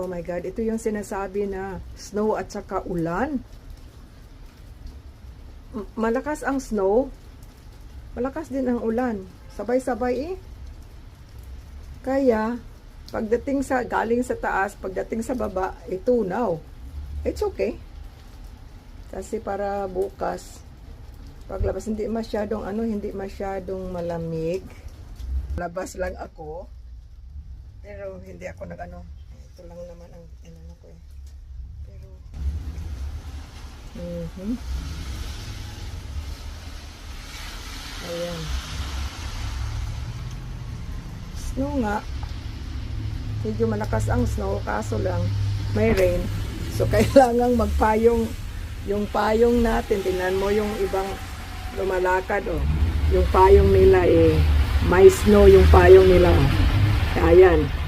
Oh my God, ito yung sinasabi na snow at saka ulan. Malakas ang snow, malakas din ang ulan. Sabay-sabay eh. Kaya, pagdating sa, galing sa taas, pagdating sa baba, tunaw. It's okay. Kasi para bukas, paglabas, hindi masyadong, hindi masyadong malamig. Labas lang ako. Pero hindi ako ito lang naman ang ko eh. Pero, ayan. Snow nga. Medyo malakas ang snow, kaso lang may rain. So kailangang magpayong, yung payong natin, tingnan mo yung ibang lumalakad yung payong nila may snow yung payong nila Ayan.